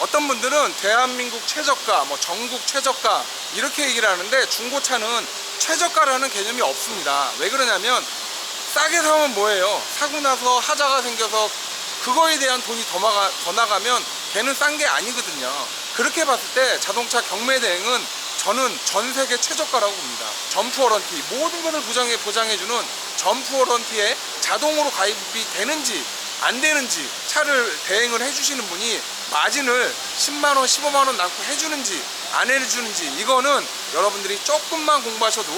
어떤 분들은 대한민국 최저가, 뭐 전국 최저가 이렇게 얘기를 하는데 나중고차는 최저가라는 개념이 없습니다. 왜 그러냐면 싸게 사면 뭐예요? 사고 나서 하자가 생겨서 그거에 대한 돈이 더 나가면 걔는 싼 게 아니거든요. 그렇게 봤을 때 자동차 경매 대행은 저는 전 세계 최저가라고 봅니다. 점프 워런티, 모든 것을 보장해주는 점프 워런티에 자동으로 가입이 되는지 안 되는지, 차를 대행을 해주시는 분이 마진을 10만원, 15만원 남고 해주는지 안 해주는지, 이거는 여러분들이 조금만 공부하셔도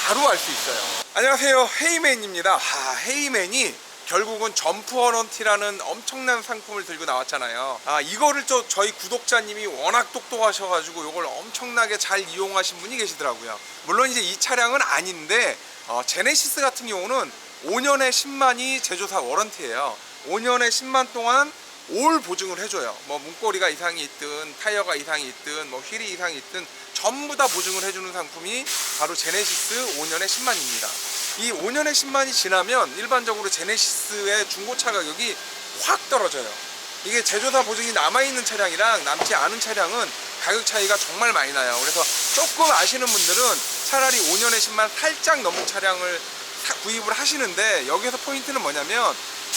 바로 알 수 있어요. 안녕하세요, 헤이맨입니다. 헤이맨이 결국은 점프 워런티라는 엄청난 상품을 들고 나왔잖아요. 이거를 저희 구독자님이 워낙 똑똑하셔가지고 이걸 엄청나게 잘 이용하신 분이 계시더라고요. 물론 이제 이 차량은 아닌데 제네시스 같은 경우는 5년에 10만이 제조사 워런티예요. 5년에 10만 동안 올 보증을 해줘요. 뭐 문고리가 이상이 있든 타이어가 이상이 있든 뭐 휠이 이상이 있든 전부 다 보증을 해주는 상품이 바로 제네시스 5년에 10만입니다. 이 5년에 10만이 지나면 일반적으로 제네시스의 중고차 가격이 확 떨어져요. 이게 제조사 보증이 남아있는 차량이랑 남지 않은 차량은 가격 차이가 정말 많이 나요. 그래서 조금 아시는 분들은 차라리 5년에 10만 살짝 넘은 차량을 구입을 하시는데, 여기서 포인트는 뭐냐면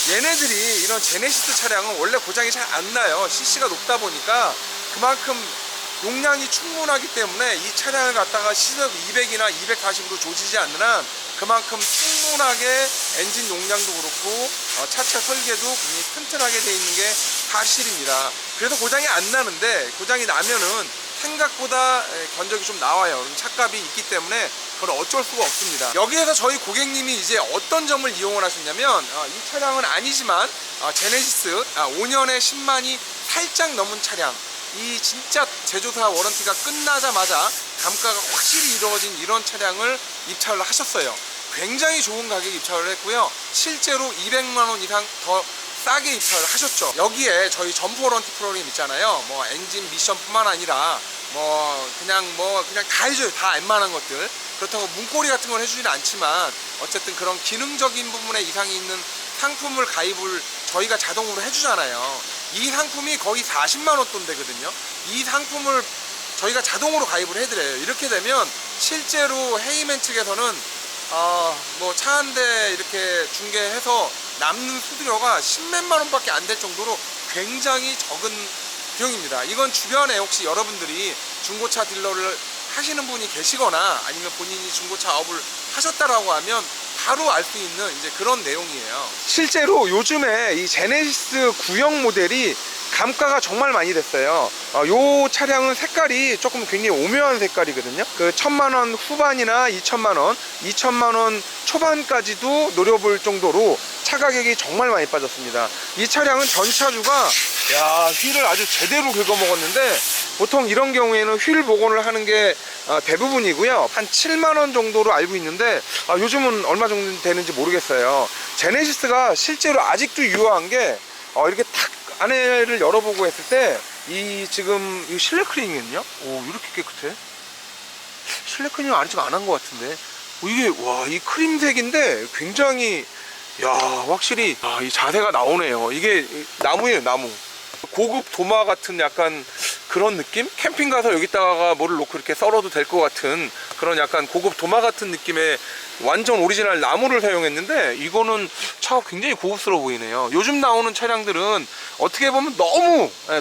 얘네들이 이런 제네시스 차량은 원래 고장이 잘 안 나요. CC가 높다 보니까 그만큼 용량이 충분하기 때문에 이 차량을 갖다가 시속 200이나 240으로 조지지 않는 한 그만큼 충분하게 엔진 용량도 그렇고 차체 설계도 굉장히 튼튼하게 되어 있는 게 사실입니다. 그래서 고장이 안 나는데, 고장이 나면은 생각보다 견적이 좀 나와요. 그럼 차값이 있기 때문에 그건 어쩔 수가 없습니다. 여기에서 저희 고객님이 이제 어떤 점을 이용을 하셨냐면, 이 차량은 아니지만 제네시스 5년에 10만이 살짝 넘은 차량, 이 진짜 제조사 워런티가 끝나자마자 감가가 확실히 이루어진 이런 차량을 입찰을 하셨어요. 굉장히 좋은 가격에 입찰을 했고요. 실제로 200만원 이상 더 싸게 입찰을 하셨죠. 여기에 저희 점프 워런티 프로그램 있잖아요. 뭐 엔진 미션뿐만 아니라 그냥 다 해줘요. 다 웬만한 것들. 그렇다고 문고리 같은 걸 해주지는 않지만 어쨌든 그런 기능적인 부분에 이상이 있는 상품을 가입을 저희가 자동으로 해주잖아요. 이 상품이 거의 40만원 돈 되거든요. 이 상품을 저희가 자동으로 가입을 해드려요. 이렇게 되면 실제로 헤이맨 측에서는 차 한 대 이렇게 중개해서 남는 수수료가 10몇만 원밖에 안 될 정도로 굉장히 적은 비용입니다. 이건 주변에 혹시 여러분들이 중고차 딜러를 하시는 분이 계시거나 아니면 본인이 중고차 업을 하셨다라고 하면 바로 알 수 있는 이제 그런 내용이에요. 실제로 요즘에 이 제네시스 구형 모델이 감가가 정말 많이 됐어요. 요 차량은 색깔이 조금 굉장히 오묘한 색깔이거든요. 그 1000만원 후반이나 2000만원, 2000만원 초반까지도 노려볼 정도로 차 가격이 정말 많이 빠졌습니다. 이 차량은 전차주가 휠을 아주 제대로 긁어먹었는데, 보통 이런 경우에는 휠 복원을 하는 게 대부분이고요. 한 7만원 정도로 알고 있는데 요즘은 얼마 정도 되는지 모르겠어요. 제네시스가 실제로 아직도 유효한 게 이렇게 탁 안에를 열어보고 했을 때 지금 이 실내 클리닝은요? 이렇게 깨끗해? 실내 클리닝 아직 안 한 것 같은데 이게 이 크림색인데 굉장히 확실히 이 자세가 나오네요. 이게 나무예요, 나무. 고급 도마 같은 약간 그런 느낌? 캠핑 가서 여기다가 뭐를 놓고 이렇게 썰어도 될 것 같은 그런 약간 고급 도마 같은 느낌의 완전 오리지널 나무를 사용했는데, 이거는 차가 굉장히 고급스러워 보이네요. 요즘 나오는 차량들은 어떻게 보면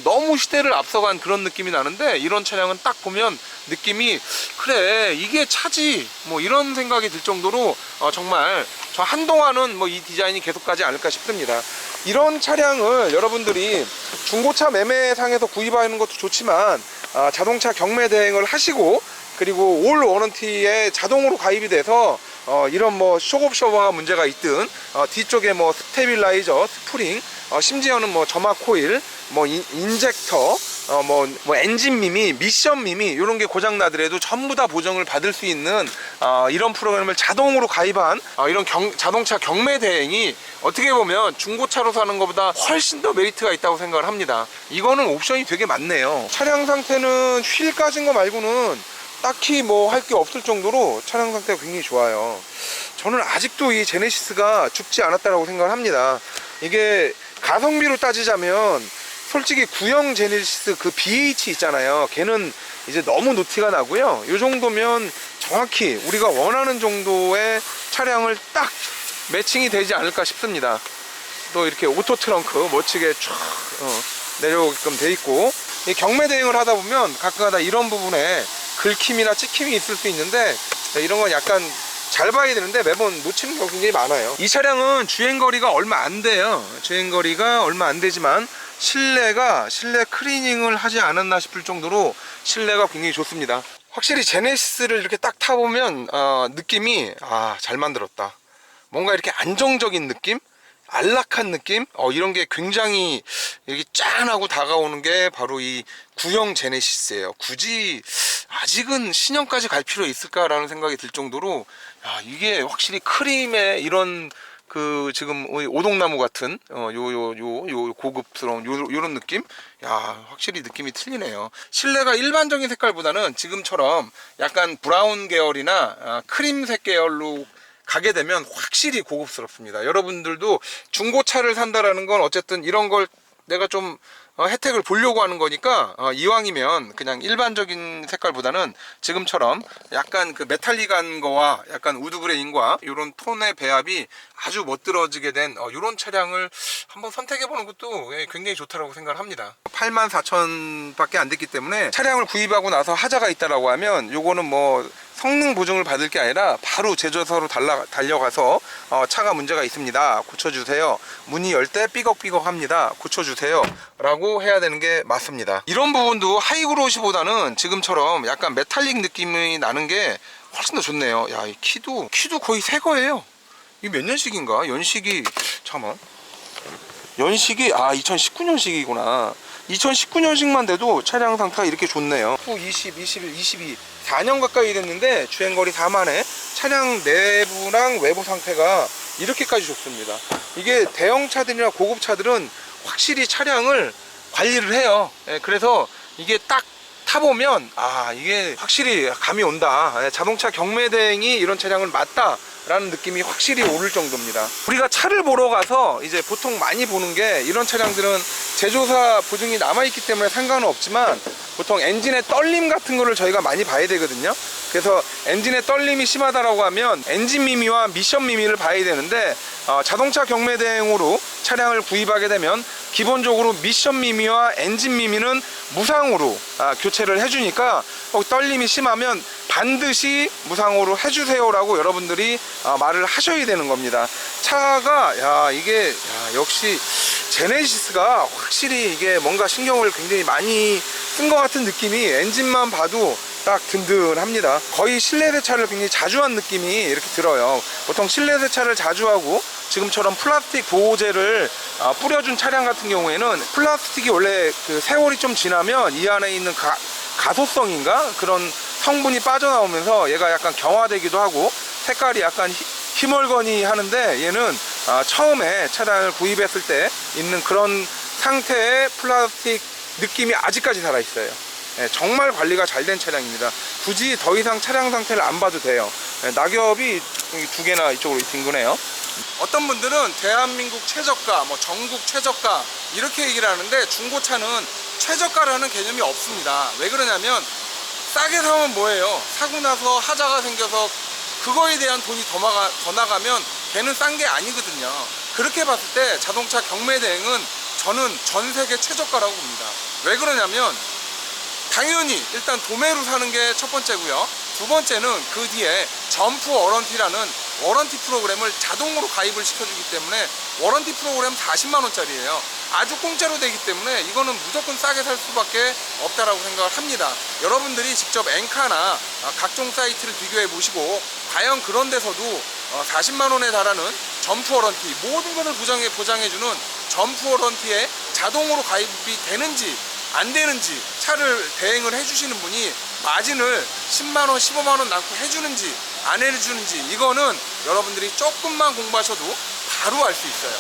너무 시대를 앞서간 그런 느낌이 나는데, 이런 차량은 딱 보면 느낌이 그래 이게 차지 뭐 이런 생각이 들 정도로 정말 저 한동안은 이 디자인이 계속 가지 않을까 싶습니다. 이런 차량을 여러분들이 중고차 매매상에서 구입하는 것도 좋지만 자동차 경매 대행을 하시고, 그리고 올 워런티에 자동으로 가입이 돼서 이런 쇼업셔버가 문제가 있든 뒤쪽에 스테빌라이저, 스프링, 심지어는 점막 코일, 인젝터, 엔진 미미, 미션 미미 이런 게 고장 나더라도 전부 다 보정을 받을 수 있는 이런 프로그램을 자동으로 가입한 이런 자동차 경매 대행이 어떻게 보면 중고차로 사는 것보다 훨씬 더 메리트가 있다고 생각을 합니다. 이거는 옵션이 되게 많네요. 차량 상태는 휠 까진 거 말고는 딱히 할 게 없을 정도로 차량 상태가 굉장히 좋아요. 저는 아직도 이 제네시스가 죽지 않았다라고 생각을 합니다. 이게 가성비로 따지자면 솔직히 구형 제네시스 그 BH 있잖아요. 걔는 이제 너무 노티가 나고요. 이 정도면 정확히 우리가 원하는 정도의 차량을 딱 매칭이 되지 않을까 싶습니다. 또 이렇게 오토 트렁크 멋지게 쫙 내려오게끔 돼 있고, 이 경매 대행을 하다 보면 가끔가다 이런 부분에 긁힘이나 찍힘이 있을 수 있는데, 이런 건 약간 잘 봐야 되는데 매번 놓치는 경우가 굉장히 많아요. 이 차량은 주행거리가 얼마 안 돼요. 주행거리가 얼마 안 되지만 실내 클리닝을 하지 않았나 싶을 정도로 실내가 굉장히 좋습니다. 확실히 제네시스를 이렇게 딱 타보면 느낌이 잘 만들었다, 뭔가 이렇게 안정적인 느낌, 안락한 느낌, 이런 게 굉장히 이렇게 짠하고 다가오는 게 바로 이 구형 제네시스예요. 굳이 아직은 신형까지 갈 필요 있을까라는 생각이 들 정도로, 이게 확실히 크림의 이런 그 지금 오동나무 같은 요 고급스러운 요런 느낌, 확실히 느낌이 틀리네요. 실내가 일반적인 색깔보다는 지금처럼 약간 브라운 계열이나 크림색 계열로 가게 되면 확실히 고급스럽습니다. 여러분들도 중고차를 산다라는 건 어쨌든 이런 걸 내가 좀 혜택을 보려고 하는 거니까, 이왕이면 그냥 일반적인 색깔보다는 지금처럼 약간 그 메탈릭한 거와 약간 우드그레인과 이런 톤의 배합이 아주 멋들어지게 된 이런 차량을 한번 선택해 보는 것도 굉장히 좋다고 생각을 합니다. 84,000 밖에 안 됐기 때문에 차량을 구입하고 나서 하자가 있다라고 하면 요거는 뭐 성능 보증을 받을 게 아니라 바로 제조사로 달려가서 차가 문제가 있습니다, 고쳐주세요, 문이 열 때 삐걱삐걱 합니다, 고쳐주세요 라고 해야 되는 게 맞습니다. 이런 부분도 하이그로시보다는 지금처럼 약간 메탈릭 느낌이 나는 게 훨씬 더 좋네요. 이 키도 거의 새 거예요. 이게 몇 년식인가? 연식이 잠깐만, 연식이 2019년식이구나 2019년식만 돼도 차량 상태가 이렇게 좋네요. 20, 21, 22 4년 가까이 됐는데 주행거리 4만에 차량 내부랑 외부 상태가 이렇게까지 좋습니다. 이게 대형차들이나 고급차들은 확실히 차량을 관리를 해요. 그래서 이게 딱 타보면 이게 확실히 감이 온다, 자동차 경매 대행이 이런 차량을 맞다 라는 느낌이 확실히 오를 정도입니다. 우리가 차를 보러 가서 이제 보통 많이 보는 게, 이런 차량들은 제조사 보증이 남아있기 때문에 상관은 없지만 보통 엔진의 떨림 같은 거를 저희가 많이 봐야 되거든요. 그래서 엔진의 떨림이 심하다라고 하면 엔진 미미와 미션 미미를 봐야 되는데, 자동차 경매 대행으로 차량을 구입하게 되면 기본적으로 미션 미미와 엔진 미미는 무상으로 교체를 해주니까, 떨림이 심하면 반드시 무상으로 해주세요 라고 여러분들이 말을 하셔야 되는 겁니다. 차가 이게 역시 제네시스가 확실히 이게 뭔가 신경을 굉장히 많이 쓴 것 같은 느낌이, 엔진만 봐도 딱 든든합니다. 거의 실내 세차를 굉장히 자주 한 느낌이 이렇게 들어요. 보통 실내 세차를 자주 하고 지금처럼 플라스틱 보호제를 뿌려준 차량 같은 경우에는, 플라스틱이 원래 그 세월이 좀 지나면 이 안에 있는 가소성인가 그런 성분이 빠져나오면서 얘가 약간 경화되기도 하고 색깔이 약간 희멀거니 하는데, 얘는 처음에 차량을 구입했을 때 있는 그런 상태의 플라스틱 느낌이 아직까지 살아있어요. 정말 관리가 잘 된 차량입니다. 굳이 더 이상 차량 상태를 안 봐도 돼요. 낙엽이 두 개나 이쪽으로 뒹구네요. 어떤 분들은 대한민국 최저가, 전국 최저가 이렇게 얘기를 하는데, 중고차는 최저가라는 개념이 없습니다. 왜 그러냐면 싸게 사면 뭐예요? 사고 나서 하자가 생겨서 그거에 대한 돈이 더 나가면 걔는 싼 게 아니거든요. 그렇게 봤을 때 자동차 경매 대행은 저는 전 세계 최저가라고 봅니다. 왜 그러냐면 당연히 일단 도매로 사는 게 첫 번째고요. 두 번째는 그 뒤에 점프 워런티라는 워런티 프로그램을 자동으로 가입을 시켜주기 때문에 워런티 프로그램 40만 원짜리예요. 아주 공짜로 되기 때문에 이거는 무조건 싸게 살 수밖에 없다라고 생각을 합니다. 여러분들이 직접 엔카나 각종 사이트를 비교해 보시고 과연 그런 데서도 40만 원에 달하는 점프 워런티, 모든 것을 보장해주는 점프 워런티에 자동으로 가입이 되는지 안 되는지, 차를 대행을 해주시는 분이 마진을 10만 원, 15만 원 남고 해주는지 안 해주는지, 이거는 여러분들이 조금만 공부하셔도 바로 알 수 있어요.